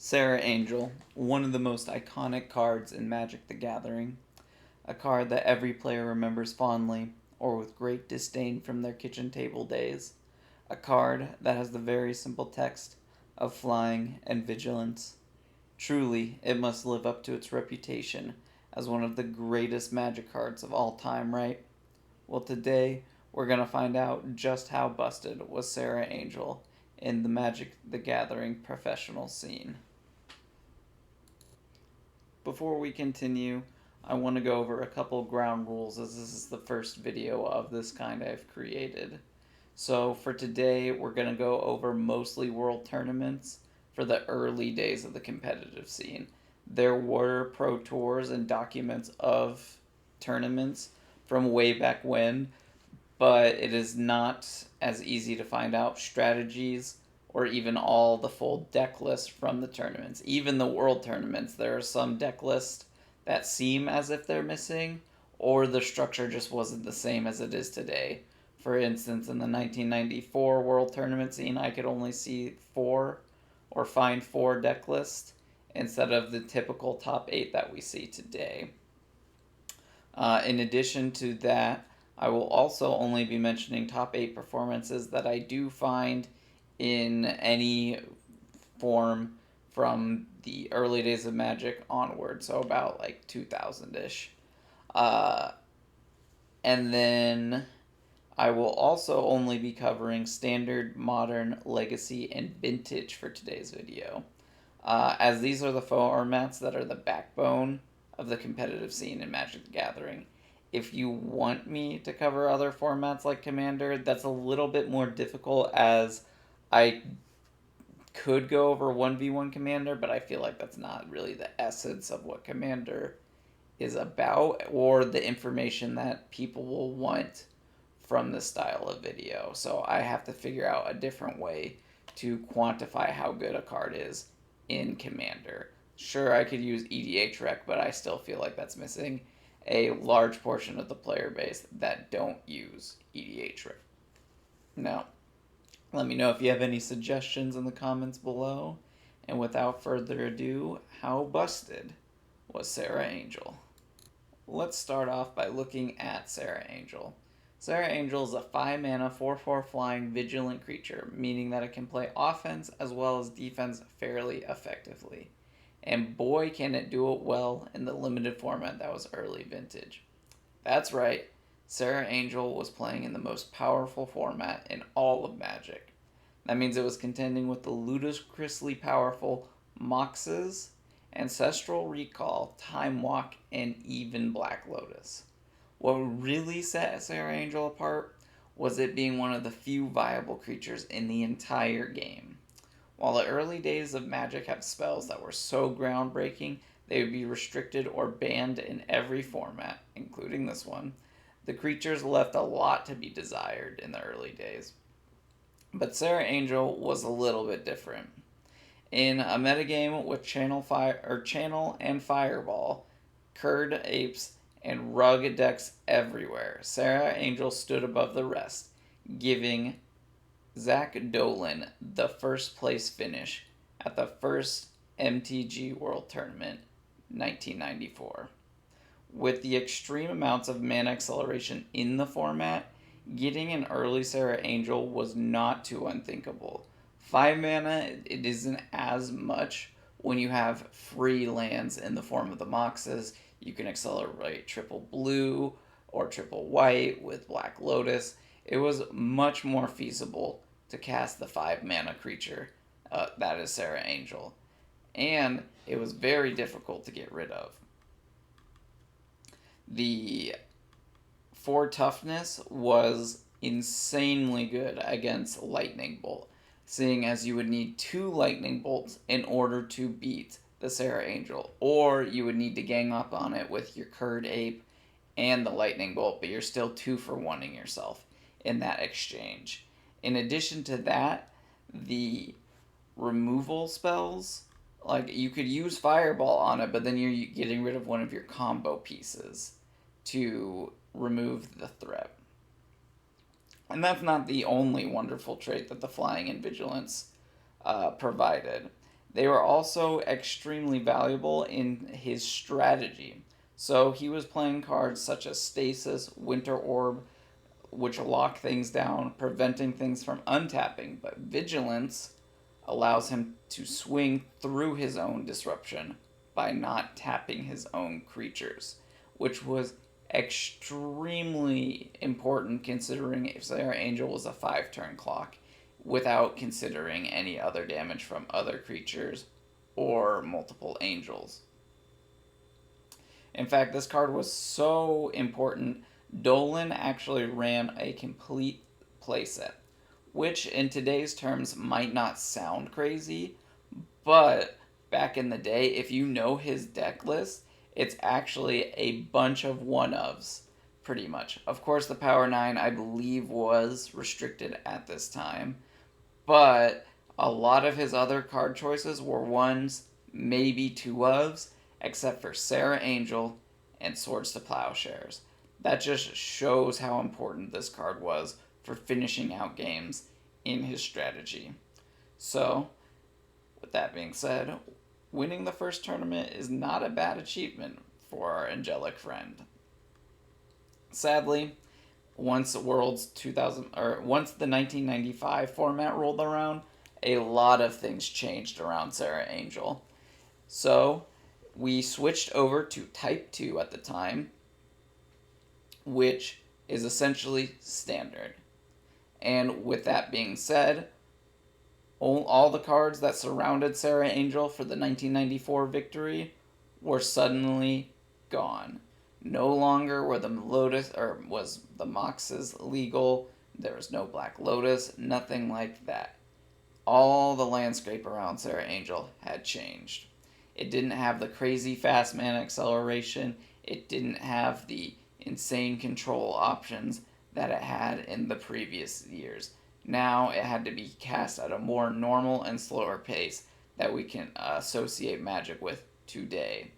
Serra Angel, one of the most iconic cards in Magic the Gathering. A card that every player remembers fondly, or with great disdain from their kitchen table days. A card that has the very simple text of flying and vigilance. Truly, it must live up to its reputation as one of the greatest Magic cards of all time, right? Well, today we're going to find out just how busted was Serra Angel in the Magic the Gathering professional scene. Before we continue, I want to go over a couple ground rules as this is the first video of this kind I've created. So for today, we're going to go over mostly world tournaments for the early days of the competitive scene. There were pro tours and documents of tournaments from way back when, but it is not as easy to find out strategies or even all the full deck list from the tournaments. Even the world tournaments, there are some deck lists that seem as if they're missing, or the structure just wasn't the same as it is today. For instance, in the 1994 world tournament scene, I could only see 4 or find 4 deck lists instead of the typical top 8 that we see today. In addition to that, I will also only be mentioning top 8 performances that I do find in any form from the early days of Magic onward, so about like 2000-ish. And then I will also only be covering Standard, Modern, Legacy, and Vintage for today's video, as these are the formats that are the backbone of the competitive scene in Magic the Gathering. If you want me to cover other formats like Commander, that's a little bit more difficult, as I could go over 1v1 Commander, but I feel like that's not really the essence of what Commander is about, or the information that people will want from this style of video. So I have to figure out a different way to quantify how good a card is in Commander. Sure, I could use EDH Rec, but I still feel like that's missing a large portion of the player base that don't use EDH Rec. Now, let me know if you have any suggestions in the comments below. And without further ado, how busted was Serra Angel? Let's start off by looking at Serra Angel. Serra Angel is a 5-mana 4/4 flying vigilant creature, meaning that it can play offense as well as defense fairly effectively. And boy can it do it well in the limited format that was early vintage. That's right, Serra Angel was playing in the most powerful format in all of Magic. That means it was contending with the ludicrously powerful Moxes, Ancestral Recall, Time Walk, and even Black Lotus. What really set Serra Angel apart was it being one of the few viable creatures in the entire game. While the early days of Magic have spells that were so groundbreaking they would be restricted or banned in every format, including this one, the creatures left a lot to be desired in the early days. But Serra Angel was a little bit different. In a metagame with Channel and Fireball, Curd Apes, and rugged decks everywhere, Serra Angel stood above the rest, giving Zach Dolan the first place finish at the first MTG World Tournament, 1994. With the extreme amounts of mana acceleration in the format, getting an early Serra Angel was not too unthinkable. 5 mana, it isn't as much when you have free lands in the form of the Moxes. You can accelerate triple blue or triple white with Black Lotus. It was much more feasible to cast the 5 mana creature that is Serra Angel. And it was very difficult to get rid of. The 4 toughness was insanely good against Lightning Bolt, seeing as you would need 2 Lightning Bolts in order to beat the Serra Angel, or you would need to gang up on it with your Curd Ape and the Lightning Bolt, but you're still 2 for 1ing yourself in that exchange. In addition to that, the removal spells, like you could use Fireball on it, but then you're getting rid of one of your combo pieces to remove the threat. And that's not the only wonderful trait that the flying and vigilance provided. They were also extremely valuable in his strategy. So he was playing cards such as Stasis, Winter Orb, which lock things down, preventing things from untapping, but Vigilance allows him to swing through his own disruption by not tapping his own creatures, which was extremely important considering if Serra Angel was a 5-turn clock without considering any other damage from other creatures or multiple angels. In fact, this card was so important, Dolan actually ran a complete playset, which in today's terms might not sound crazy, but back in the day, if you know his deck list, it's actually a bunch of one-ofs, pretty much. Of course, the Power 9, I believe, was restricted at this time, but a lot of his other card choices were ones, maybe two-ofs, except for Serra Angel and Swords to Plowshares. That just shows how important this card was for finishing out games in his strategy. So, with that being said, winning the first tournament is not a bad achievement for our angelic friend. Sadly, once the 1995 format rolled around, a lot of things changed around Serra Angel. So, we switched over to Type 2 at the time, which is essentially standard. And with that being said, all the cards that surrounded Serra Angel for the 1994 victory were suddenly gone. No longer were the Lotus or was the Moxes legal. There was no Black Lotus, nothing like that. All the landscape around Serra Angel had changed. It didn't have the crazy fast mana acceleration. It didn't have the insane control options that it had in the previous years. Now it had to be cast at a more normal and slower pace that we can associate Magic with today.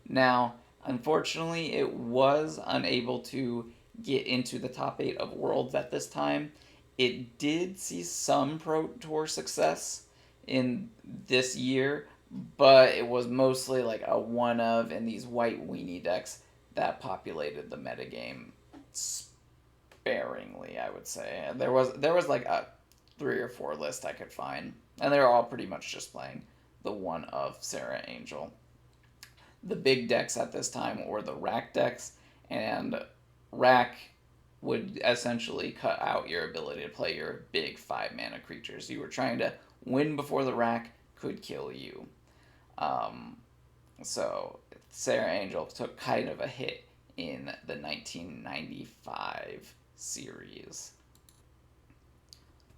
Now, unfortunately, it was unable to get into the top 8 of Worlds at this time. It did see some Pro Tour success in this year, but it was mostly like a one-of in these white weenie decks that populated the metagame sparingly, I would say. There was like a 3 or 4 list I could find, and they were all pretty much just playing the one of Serra Angel. The big decks at this time were the rack decks, and rack would essentially cut out your ability to play your big 5-mana creatures. You were trying to win before the rack could kill you. So Serra Angel took kind of a hit in the 1995 series.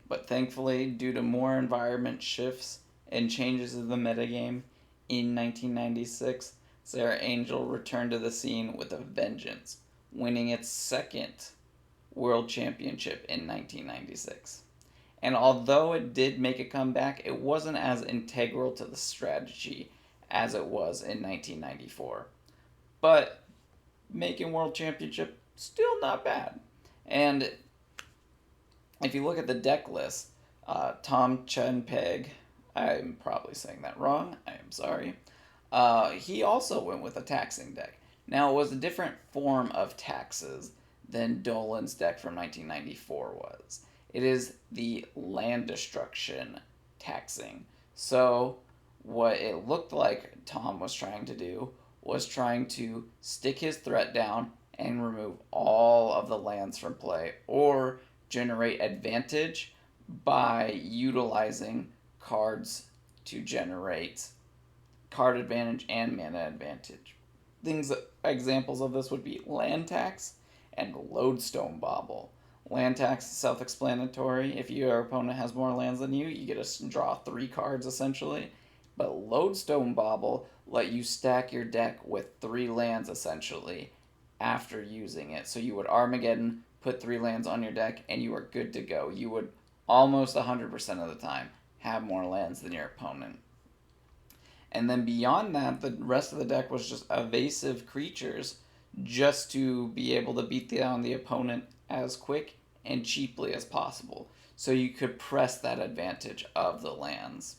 But thankfully, due to more environment shifts and changes in the metagame in 1996, Serra Angel returned to the scene with a vengeance, winning its second World Championship in 1996. And although it did make a comeback, it wasn't as integral to the strategy as it was in 1994. But making World Championship, still not bad. And if you look at the deck list, Tom Chenpeg, I'm probably saying that wrong, I am sorry, he also went with a taxing deck. Now, it was a different form of taxes than Dolan's deck from 1994 was. It is the land destruction taxing. So, what it looked like Tom was trying to do was trying to stick his threat down and remove all of the lands from play, or generate advantage by utilizing cards to generate card advantage and mana advantage. Examples of this would be land tax and lodestone bauble. Land tax is self-explanatory. If your opponent has more lands than you, you get to draw 3 cards essentially. But lodestone bauble let you stack your deck with 3 lands essentially after using it. So you would Armageddon, put 3 lands on your deck, and you are good to go. You would almost 100% of the time have more lands than your opponent. And then beyond that, the rest of the deck was just evasive creatures just to be able to beat down the opponent as quick and cheaply as possible. So you could press that advantage of the lands.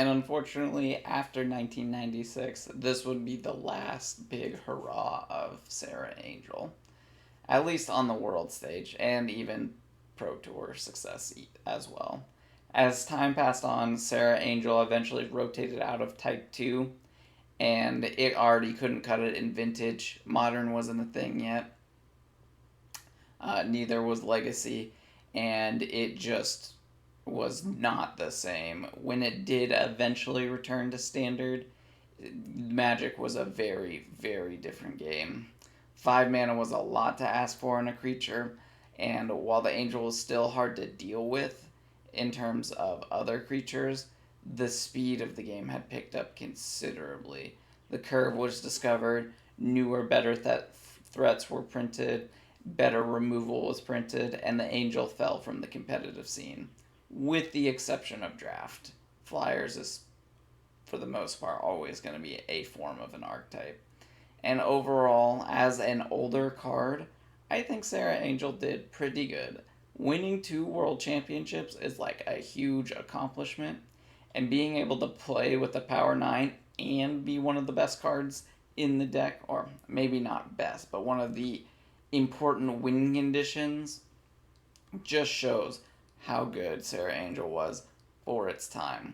And unfortunately, after 1996, this would be the last big hurrah of Serra Angel, at least on the world stage, and even Pro Tour success as well. As time passed on, Serra Angel eventually rotated out of Type 2, and it already couldn't cut it in Vintage. Modern wasn't a thing yet. Neither was Legacy, and it just was not the same. When it did eventually return to Standard, Magic was a very, very different game. 5 mana was a lot to ask for in a creature, and while the Angel was still hard to deal with in terms of other creatures, the speed of the game had picked up considerably. The curve was discovered, newer, better threats were printed, better removal was printed, and the Angel fell from the competitive scene, with the exception of Draft. Flyers is, for the most part, always going to be a form of an archetype. And overall, as an older card, I think Serra Angel did pretty good. Winning 2 world championships is like a huge accomplishment, and being able to play with the Power 9 and be one of the best cards in the deck, or maybe not best, but one of the important winning conditions, just shows how good Serra Angel was for its time.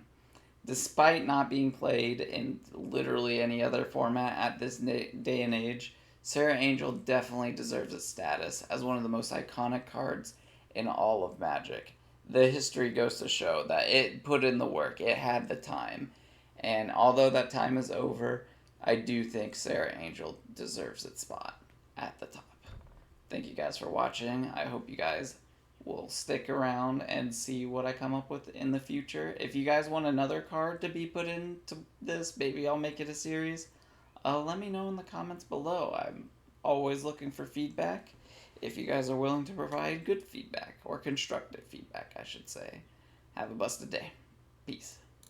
Despite not being played in literally any other format at this day and age, Serra Angel definitely deserves its status as one of the most iconic cards in all of Magic. The history goes to show that it put in the work, it had the time, and although that time is over, I do think Serra Angel deserves its spot at the top. Thank you guys for watching. I hope you guys will stick around and see what I come up with in the future. If you guys want another card to be put into this, maybe I'll make it a series. Let me know in the comments below. I'm always looking for feedback. If you guys are willing to provide good feedback, or constructive feedback, I should say. Have a busted day. Peace.